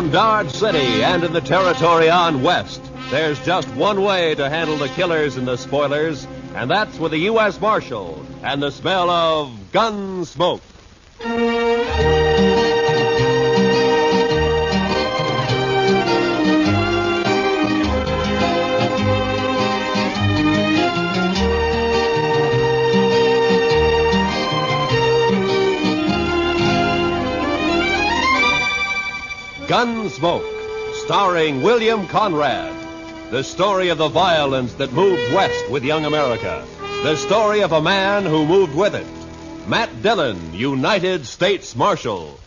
From Dodge City and in the territory on west, there's just one way to handle the killers and the spoilers, and that's with a U.S. Marshal and the smell of Gunsmoke. Gunsmoke, starring William Conrad. The story of the violence that moved west with young America. The story of a man who moved with it. Matt Dillon, United States Marshal.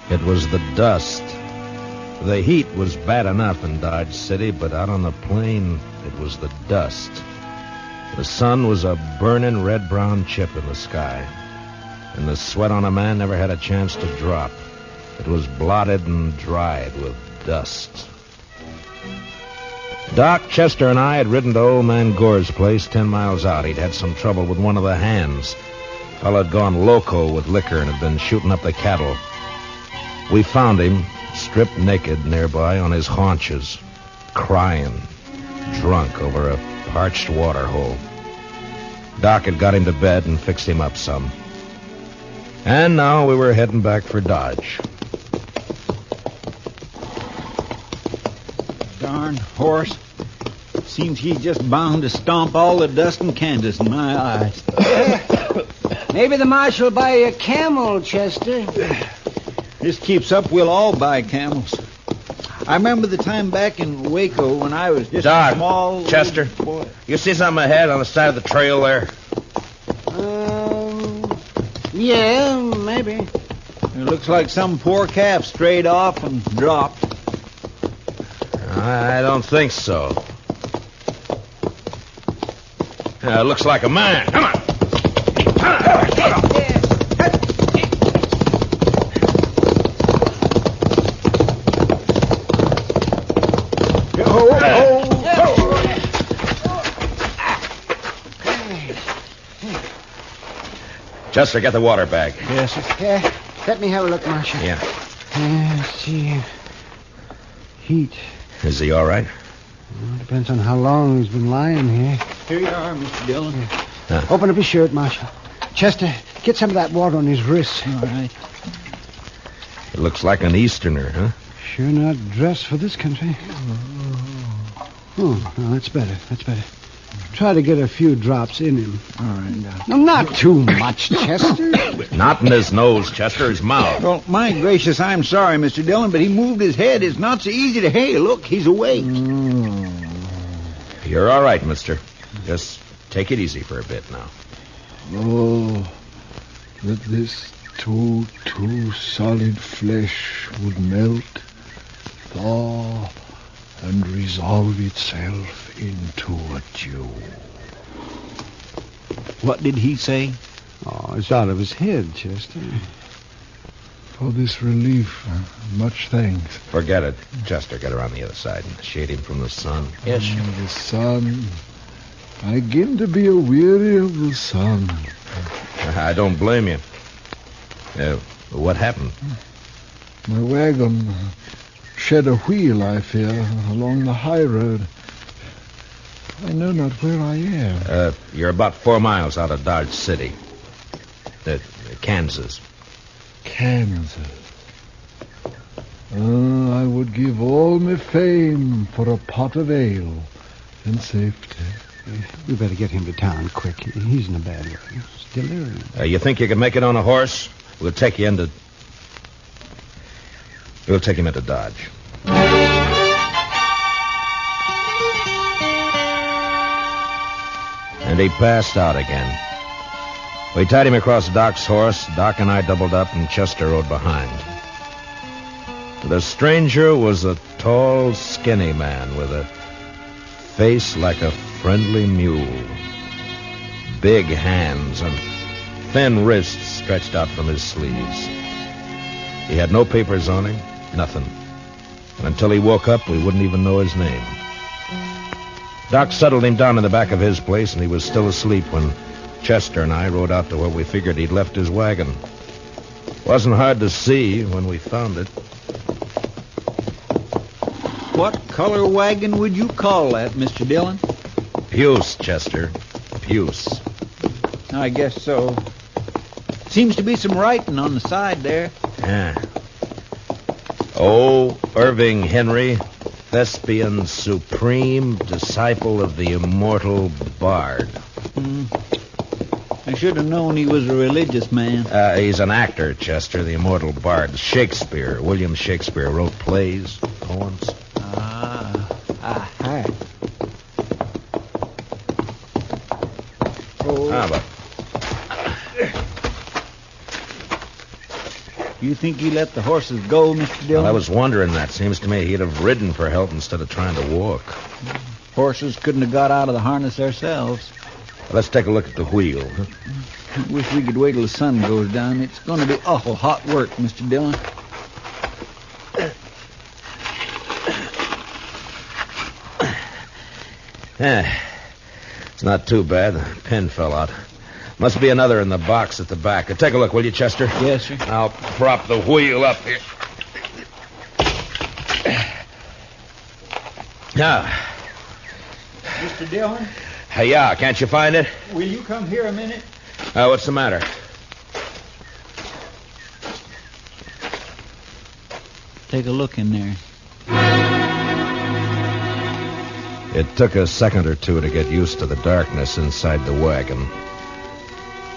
It was the dust. The heat was bad enough in Dodge City, but out on the plain, it was the dust. The sun was a burning red-brown chip in the sky, and the sweat on a man never had a chance to drop. It was blotted and dried with dust. Doc, Chester, and I had ridden to old man Gore's place 10 miles out. He'd had some trouble with one of the hands. Fellow had gone loco with liquor and had been shooting up the cattle. We found him, stripped naked nearby on his haunches, crying, drunk over a parched water hole. Doc had got him to bed and fixed him up some. And now we were heading back for Dodge. Darn horse. Seems he's just bound to stomp all the dust in Kansas in my eyes. Maybe the marshal will buy you a camel, Chester. This keeps up, we'll all buy camels. I remember the time back in Waco when I was just Doc, a small... Chester, boy. You see something ahead on the side of the trail there? Yeah, maybe. It looks like some poor calf strayed off and dropped. I don't think so. It looks like a man. Come on. Chester, get the water bag. Yes, sir. Yeah, let me have a look, Marshal. Yeah. Let's see. Heat. Is he all right? Well, depends on how long he's been lying here. Here you are, Mr. Dillon. Open up his shirt, Marshal. Chester, get some of that water on his wrists. All right. It looks like an Easterner, huh? Sure not dressed for this country. Oh, no, that's better. That's better. Try to get a few drops in him. All right, Doc. No, not too much, Chester. Not in his nose, Chester, his mouth. Well, my gracious, I'm sorry, Mr. Dillon, but he moved his head. It's not so easy to... Hey, look, he's awake. You're all right, mister. Just take it easy for a bit now. Oh, that this too solid flesh would melt, thaw, and resolve itself into a dew. What did he say? Oh, it's out of his head, Chester. For this relief, much thanks. Forget it. Chester, get around the other side and shade him from the sun. Yes, sir. The sun. I begin to be weary of the sun. I don't blame you. What happened? My wagon shed a wheel, I fear, along the high road. I know not where I am. You're about 4 miles out of Dodge City. Kansas. Kansas. I would give all my fame for a pot of ale and safety. We better get him to town quick. He's in a bad way. He's delirium. You think you can make it on a horse? We'll take him into Dodge. And he passed out again. We tied him across Doc's horse. Doc and I doubled up, and Chester rode behind. The stranger was a tall, skinny man with a face like a friendly mule. Big hands and thin wrists stretched out from his sleeves. He had no papers on him, nothing. And until he woke up, we wouldn't even know his name. Doc settled him down in the back of his place, and he was still asleep when Chester and I rode out to where we figured he'd left his wagon. Wasn't hard to see when we found it. What color wagon would you call that, Mr. Dillon? Puce, Chester. Puce. I guess so. Seems to be some writing on the side there. Yeah. Oh, Irving Henry, thespian supreme, disciple of the immortal bard. I should have known he was a religious man. He's an actor, Chester, the immortal bard. Shakespeare, William Shakespeare, wrote plays, poems. Hi. But You think he let the horses go, Mr. Dillon? I was wondering that. Seems to me he'd have ridden for help instead of trying to walk. Horses couldn't have got out of the harness themselves. Let's take a look at the wheel. Wish we could wait till the sun goes down. It's going to be awful hot work, Mr. Dillon. It's not too bad. The pin fell out. Must be another in the box at the back. Take a look, will you, Chester? Yes, sir. I'll prop the wheel up here. Now. Mr. Dillon? Yeah, can't you find it? Will you come here a minute? What's the matter? Take a look in there. It took a second or two to get used to the darkness inside the wagon.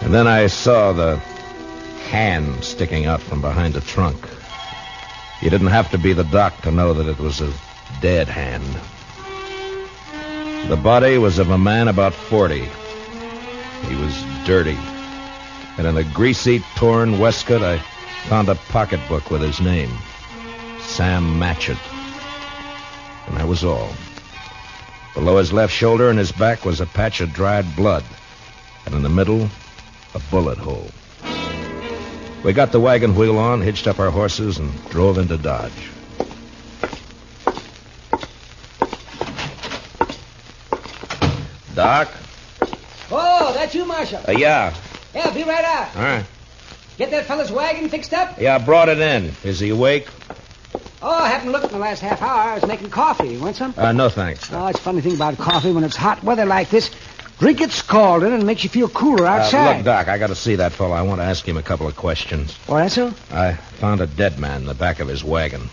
And then I saw the hand sticking out from behind the trunk. You didn't have to be the doc to know that it was a dead hand. The body was of a man about 40. He was dirty. And in a greasy, torn waistcoat, I found a pocketbook with his name. Sam Matchett. And that was all. Below his left shoulder and his back was a patch of dried blood. And in the middle, a bullet hole. We got the wagon wheel on, hitched up our horses, and drove into Dodge. Doc? Oh, that's you, Marshal. Yeah. Yeah, be right out. All right. Get that fella's wagon fixed up? Yeah, I brought it in. Is he awake? Oh, I haven't looked in the last half hour. I was making coffee. You want some? No, thanks. Oh, it's a funny thing about coffee. When it's hot weather like this, drink it scalding and it makes you feel cooler outside. Look, Doc, I got to see that fellow. I want to ask him a couple of questions. Oh, that's so? I found a dead man in the back of his wagon.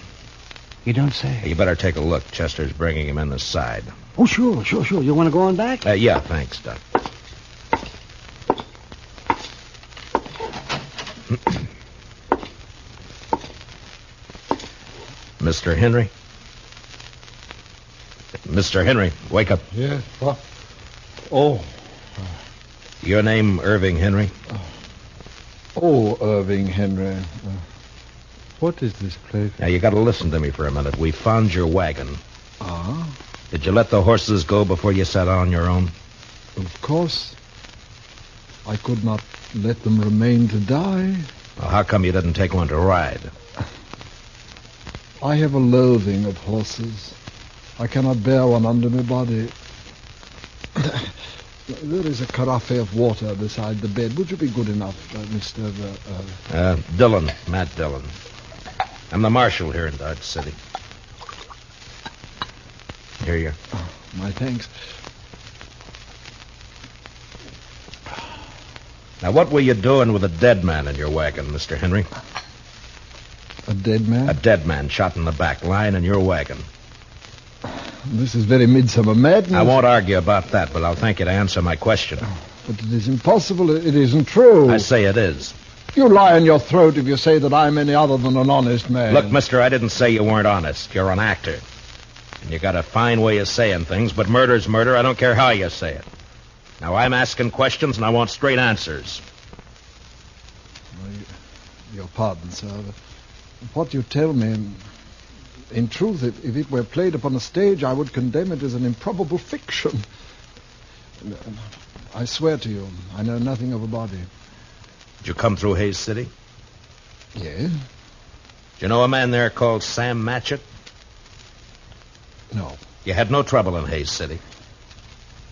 You don't say. You better take a look. Chester's bringing him in the side. Oh, sure. You want to go on back? Yeah, thanks, Doc. Mr. Henry? Mr. Henry, wake up. Yes, what? Oh. Your name, Irving Henry? Oh, Irving Henry. What is this place? Now, you got to listen to me for a minute. We found your wagon. Ah, Did you let the horses go before you sat on your own? of course. I could not let them remain to die. Well, how come you didn't take one to ride? I have a loathing of horses. I cannot bear one under my body. There is a carafe of water beside the bed. Would you be good enough, Mr. Dillon, Matt Dillon. I'm the marshal here in Dodge City. Here you are. Oh, my thanks. Now, what were you doing with a dead man in your wagon, Mr. Henry? A dead man? A dead man shot in the back, lying in your wagon. This is very midsummer madness. I won't argue about that, but I'll thank you to answer my question. But it is impossible. It isn't true. I say it is. You lie on your throat if you say that I'm any other than an honest man. Look, mister, I didn't say you weren't honest. You're an actor. And you got a fine way of saying things, but murder's murder. I don't care how you say it. Now, I'm asking questions, and I want straight answers. Your pardon, sir. What you tell me, in truth, if it were played upon a stage, I would condemn it as an improbable fiction. I swear to you, I know nothing of a body. Did you come through Hayes City? Yes. Do you know a man there called Sam Matchett? No. You had no trouble in Hayes City.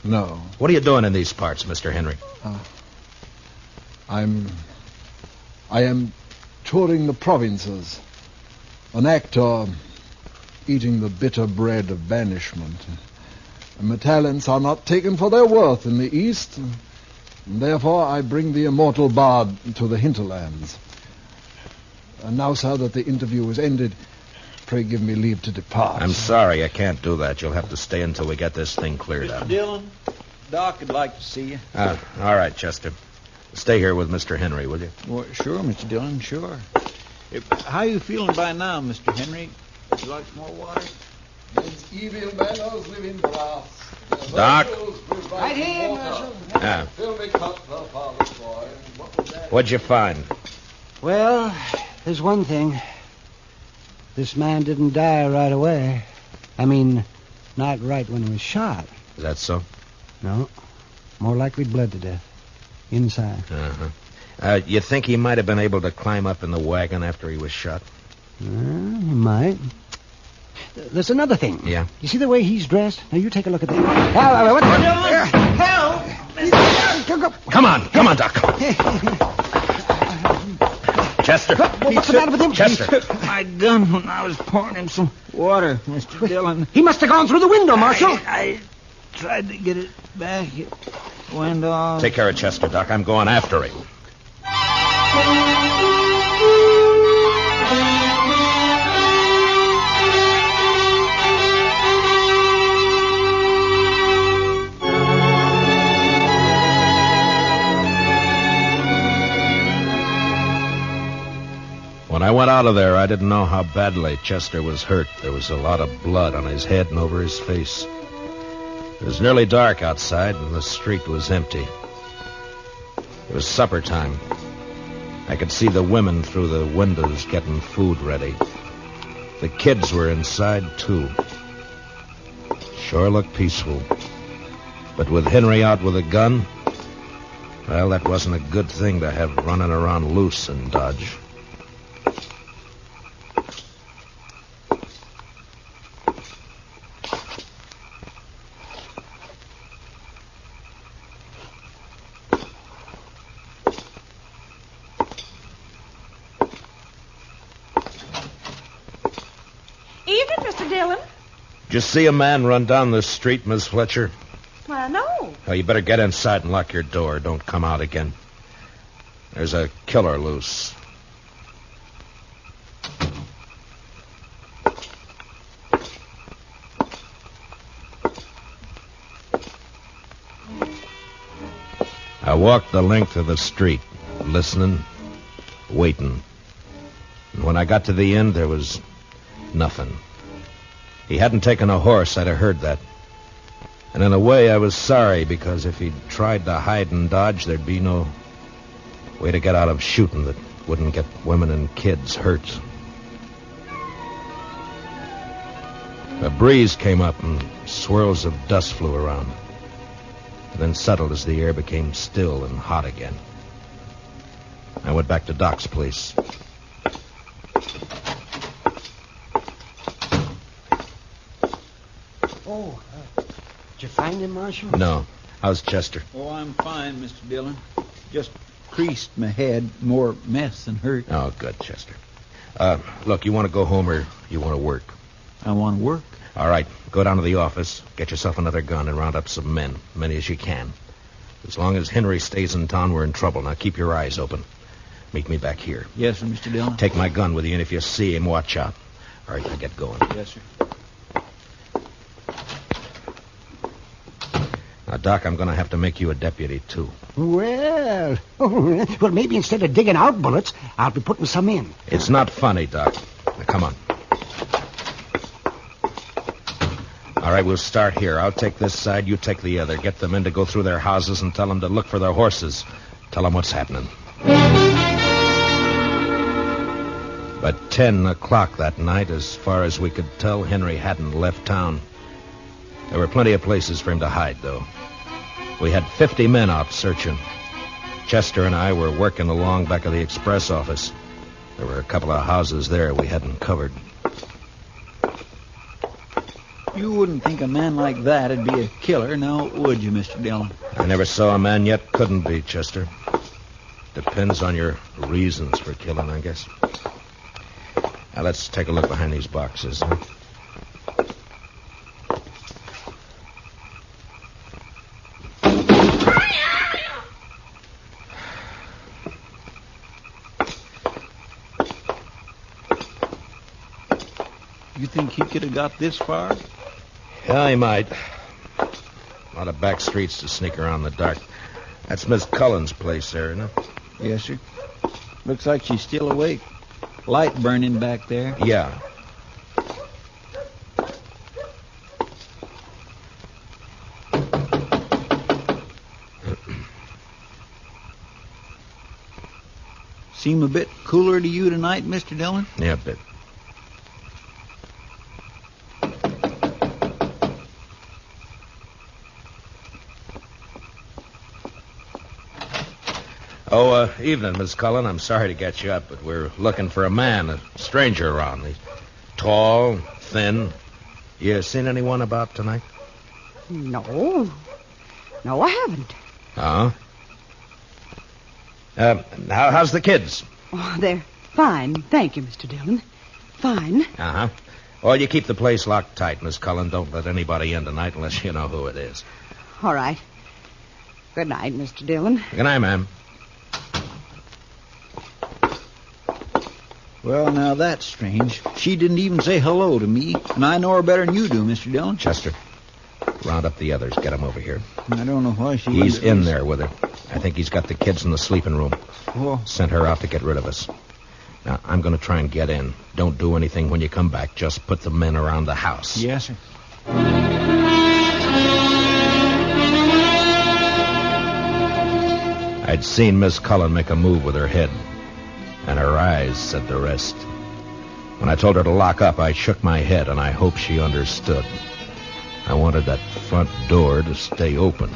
No. What are you doing in these parts, Mr. Henry? I am touring the provinces. An actor eating the bitter bread of banishment. And my talents are not taken for their worth in the East. And therefore, I bring the immortal bard to the hinterlands. And now, sir, that the interview is ended, pray give me leave to depart. I'm sorry, I can't do that. You'll have to stay until we get this thing cleared Mr. up. Dillon, Doc would like to see you. All right, Chester. Stay here with Mr. Henry, will you? Well, sure, Mr. Dillon, sure. How you feeling by now, Mr. Henry? Would you like some more water? These evil manners live in brass. Doc? Right here, Marshal. Yeah. Fill me cup, father's boy. What was that? What'd you find? Well, there's one thing. This man didn't die right away. I mean, not right when he was shot. Is that so? No. More likely bled to death. Inside. Uh-huh. You think he might have been able to climb up in the wagon after he was shot? He might. There's another thing. Yeah? You see the way he's dressed? Now, you take a look at that. What? Help! Come on, Doc. Chester. What's the matter with him? Chester. He took my gun when I was pouring him some water, Mr. Dillon. He must have gone through the window, Marshal. I tried to get it back. It went off. Take care of Chester, Doc. I'm going after him. When I went out of there, I didn't know how badly Chester was hurt. There was a lot of blood on his head and over his face. It was nearly dark outside, and the street was empty. It was supper time. I could see the women through the windows getting food ready. The kids were inside, too. Sure looked peaceful. But with Henry out with a gun, well, that wasn't a good thing to have running around loose in Dodge. Evening, Mr. Dillon. Did you see a man run down the street, Miss Fletcher? Why, no. Well, you better get inside and lock your door. Don't come out again. There's a killer loose. I walked the length of the street, listening, waiting. And when I got to the end, there was nothing. He hadn't taken a horse, I'd have heard that. And in a way, I was sorry, because if he'd tried to hide and dodge, there'd be no way to get out of shooting that wouldn't get women and kids hurt. A breeze came up and swirls of dust flew around, and then settled as the air became still and hot again. I went back to Doc's place. Oh, did you find him, Marshal? No. How's Chester? Oh, I'm fine, Mr. Dillon. Just creased my head. More mess than hurt. Oh, good, Chester. Look, you want to go home or you want to work? I want to work. All right, go down to the office, get yourself another gun, and round up some men, many as you can. As long as Henry stays in town, we're in trouble. Now, keep your eyes open. Meet me back here. Yes, sir, Mr. Dillon. Take my gun with you, and if you see him, watch out. All right, now get going. Yes, sir. Now, Doc, I'm going to have to make you a deputy, too. Well, maybe instead of digging out bullets, I'll be putting some in. It's not funny, Doc. Now, come on. All right, we'll start here. I'll take this side, you take the other. Get the men to go through their houses and tell them to look for their horses. Tell them what's happening. But 10 o'clock that night, as far as we could tell, Henry hadn't left town. There were plenty of places for him to hide, though. We had 50 men out searching. Chester and I were working along back of the express office. There were a couple of houses there we hadn't covered. You wouldn't think a man like that'd be a killer, now would you, Mr. Dillon? I never saw a man yet couldn't be, Chester. Depends on your reasons for killing, I guess. Now, let's take a look behind these boxes. Huh? You think he could have got this far? Yeah, he might. A lot of back streets to sneak around in the dark. That's Miss Cullen's place there, isn't it? Yes, sir. Looks like she's still awake. Light burning back there. Yeah. Seem a bit cooler to you tonight, Mr. Dillon? Yeah, a bit. Oh, evening, Miss Cullen. I'm sorry to get you up, but we're looking for a man, a stranger around. He's tall, thin. You seen anyone about tonight? No. No, I haven't. Oh? How's the kids? Oh, they're fine. Thank you, Mr. Dillon. Fine. Uh-huh. Well, you keep the place locked tight, Miss Cullen. Don't let anybody in tonight unless you know who it is. All right. Good night, Mr. Dillon. Good night, ma'am. Well, now that's strange. She didn't even say hello to me, and I know her better than you do, Mr. Dillon. Chester, round up the others. Get them over here. I don't know why she... He's in there with her. I think he's got the kids in the sleeping room. Oh. Sent her out to get rid of us. Now, I'm going to try and get in. Don't do anything when you come back. Just put the men around the house. Yes, sir. I'd seen Miss Cullen make a move with her head, and her eyes said the rest. When I told her to lock up, I shook my head, and I hoped she understood. I wanted that front door to stay open.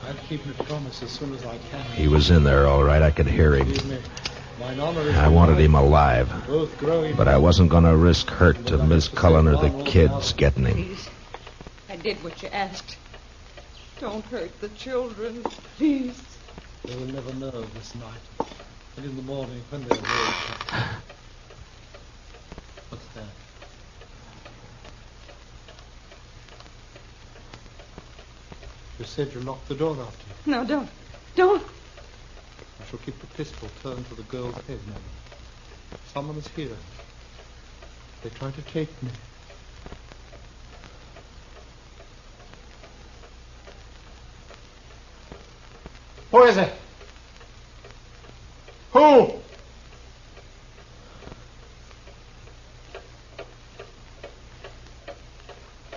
I'll keep my promise as soon as I can. He was in there, all right. I could hear him. I wanted him alive, but I wasn't going to risk hurt to Miss Cullen or the kids getting him. Please. I did what you asked. Don't hurt the children, please. They will never know this night. And in the morning, when they awake... What's that? You said you locked the door after you. No, don't. Don't. I shall keep the pistol turned to the girl's head now. Someone is here. They try to take me. Who is it? Who?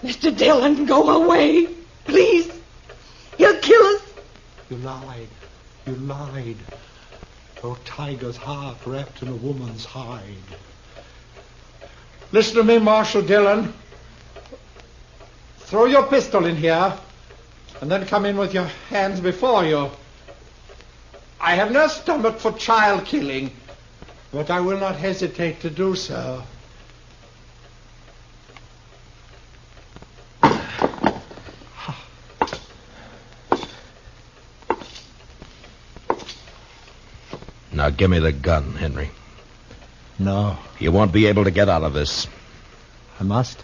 Mr. Dillon, go away. Please. He'll kill us. You lied. You lied. Oh, tiger's heart wrapped in a woman's hide. Listen to me, Marshal Dillon. Throw your pistol in here, and then come in with your hands before you. I have no stomach for child killing, but I will not hesitate to do so. Now, give me the gun, Henry. No, You won't be able to get out of this. I must.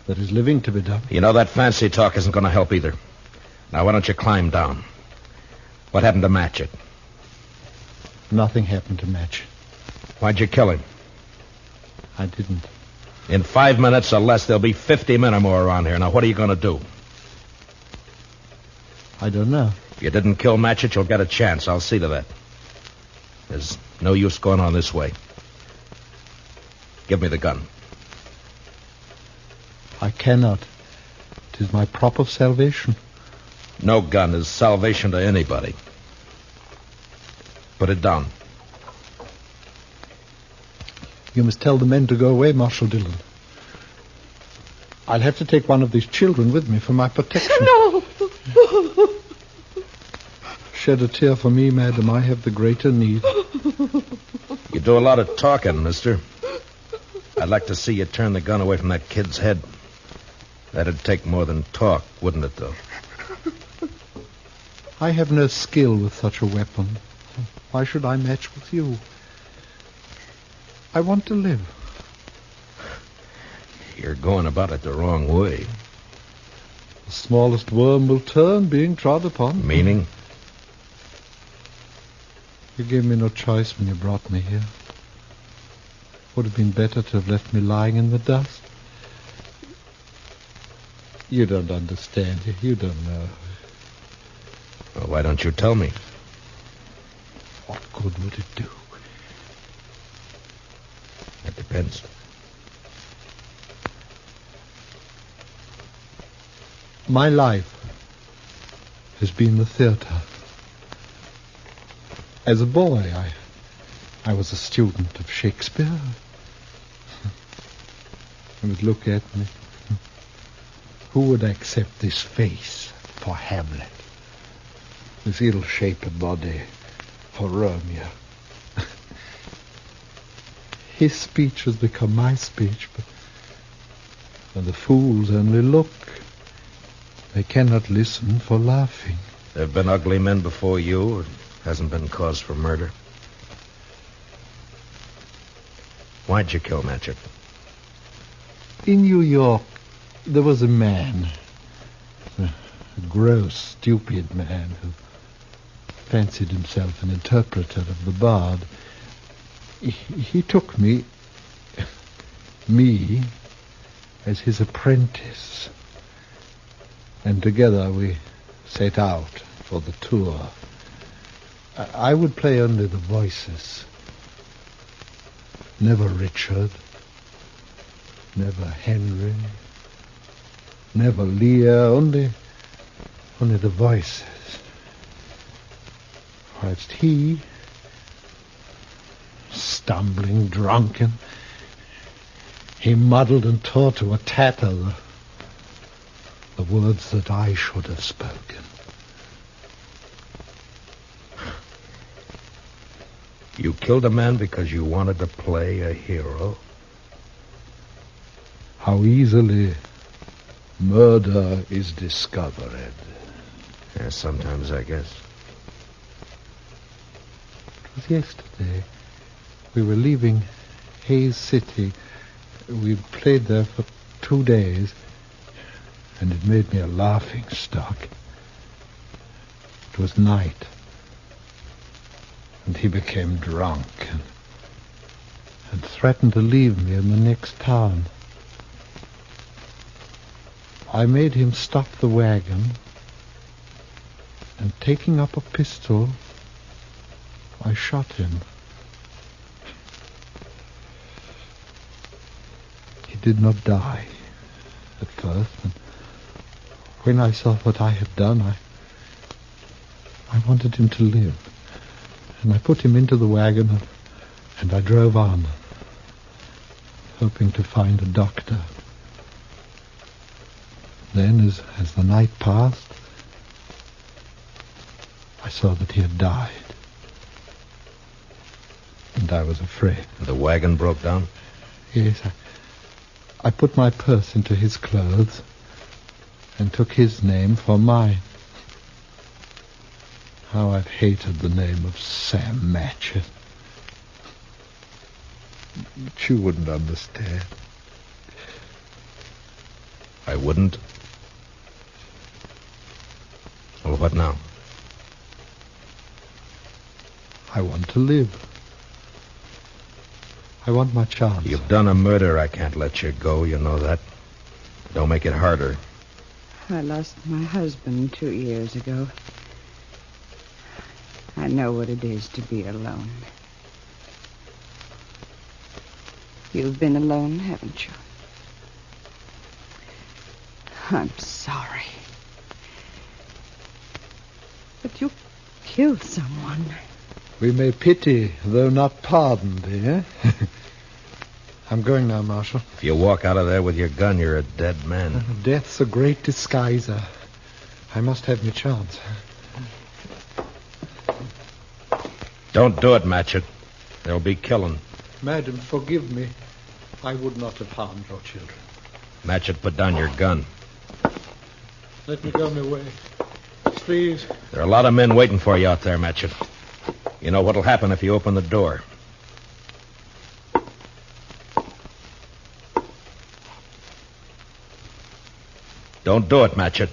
There is living to be done. You know that fancy talk isn't going to help either. Now, why don't you climb down? What happened to Matchett? Nothing happened to Match. Why'd you kill him? I didn't. In 5 minutes or less, there'll be 50 men or more around here. Now, what are you going to do? I don't know. If you didn't kill Matchett, you'll get a chance. I'll see to that. There's no use going on this way. Give me the gun. I cannot. It is my prop of salvation. No gun is salvation to anybody. Put it down. You must tell the men to go away, Marshal Dillon. I'll have to take one of these children with me for my protection. No! Shed a tear for me, madam. I have the greater need. You do a lot of talking, mister. I'd like to see you turn the gun away from that kid's head. That'd take more than talk, wouldn't it, though? I have no skill with such a weapon. Why should I match with you? I want to live. You're going about it the wrong way. The smallest worm will turn being trod upon. Meaning? You gave me no choice when you brought me here. Would have been better to have left me lying in the dust. You don't understand. You don't know. Well, why don't you tell me? What good would it do? That depends. My life has been the theater. As a boy, I was a student of Shakespeare. You would look at me. Who would accept this face for Hamlet? This ill-shaped body for Romeo? His speech has become my speech, but the fools only look. They cannot listen for laughing. There have been ugly men before you. It hasn't been cause for murder. Why'd you kill Matchett? In New York, there was a man, a gross, stupid man who fancied himself an interpreter of the bard. He took me, as his apprentice, and together we set out for the tour. I would play only the voices. Never Richard, never Henry, never Lear, only the voices. Whilst he, stumbling, drunken, he muddled and tore to a tatter the words that I should have spoken. You killed a man because you wanted to play a hero? How easily murder is discovered. Yeah, sometimes, I guess. It was yesterday. We were leaving Hayes City. We'd played there for 2 days, and it made me a laughing stock. It was night, and he became drunk and threatened to leave me in the next town. I made him stop the wagon, and taking up a pistol, I shot him. He did not die at first, and when I saw what I had done, I wanted him to live. And I put him into the wagon, and I drove on, hoping to find a doctor. Then, as the night passed, I saw that he had died. And I was afraid. The wagon broke down? Yes, I put my purse into his clothes and took his name for mine. How I've hated the name of Sam Matchett. But you wouldn't understand. I wouldn't? Well, what now? I want to live. I want my chance. You've done a murder. I can't let you go. You know that. Don't make it harder. I lost my husband 2 years ago. I know what it is to be alone. You've been alone, haven't you? I'm sorry. But you killed someone. We may pity, though not pardon thee, eh? I'm going now, Marshal. If you walk out of there with your gun, you're a dead man. Death's a great disguiser. I must have my chance. Don't do it, Matchett. There'll be killing. Madam, forgive me. I would not have harmed your children. Matchett, put down your gun. Let me go my way. Please. There are a lot of men waiting for you out there, Matchett. You know what'll happen if you open the door. Don't do it, Matchett.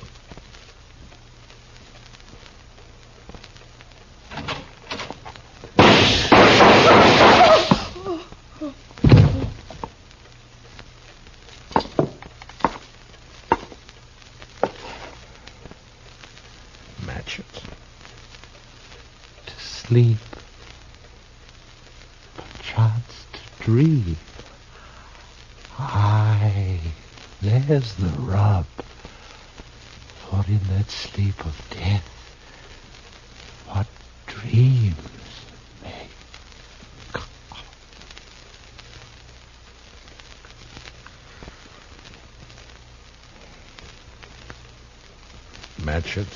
Matchett. To sleep. Perchance to dream. Aye, there's the rub. For in that sleep of death, what dreams may come. Matchett.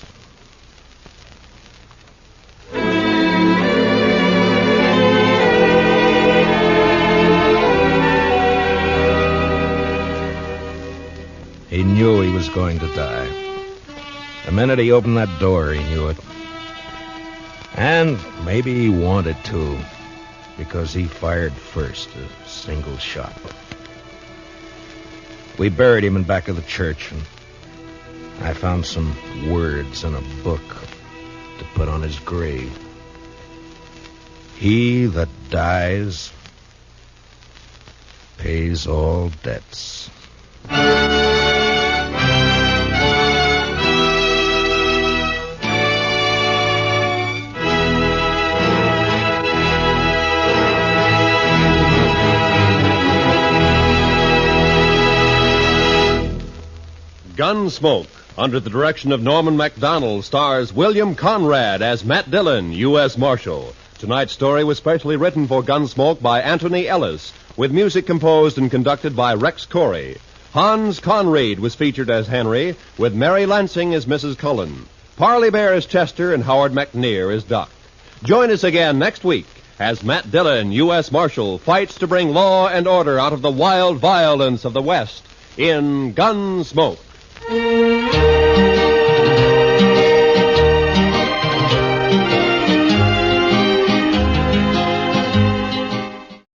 He knew he was going to die. The minute he opened that door, he knew it. And maybe he wanted to, because he fired first, a single shot. We buried him in back of the church, and I found some words in a book to put on his grave. He that dies pays all debts. Gunsmoke, under the direction of Norman Macdonald, stars William Conrad as Matt Dillon, U.S. Marshal. Tonight's story was specially written for Gunsmoke by Anthony Ellis, with music composed and conducted by Rex Corey. Hans Conried was featured as Henry, with Mary Lansing as Mrs. Cullen. Parley Bear as Chester, and Howard McNear as Duck. Join us again next week as Matt Dillon, U.S. Marshal, fights to bring law and order out of the wild violence of the West in Gunsmoke.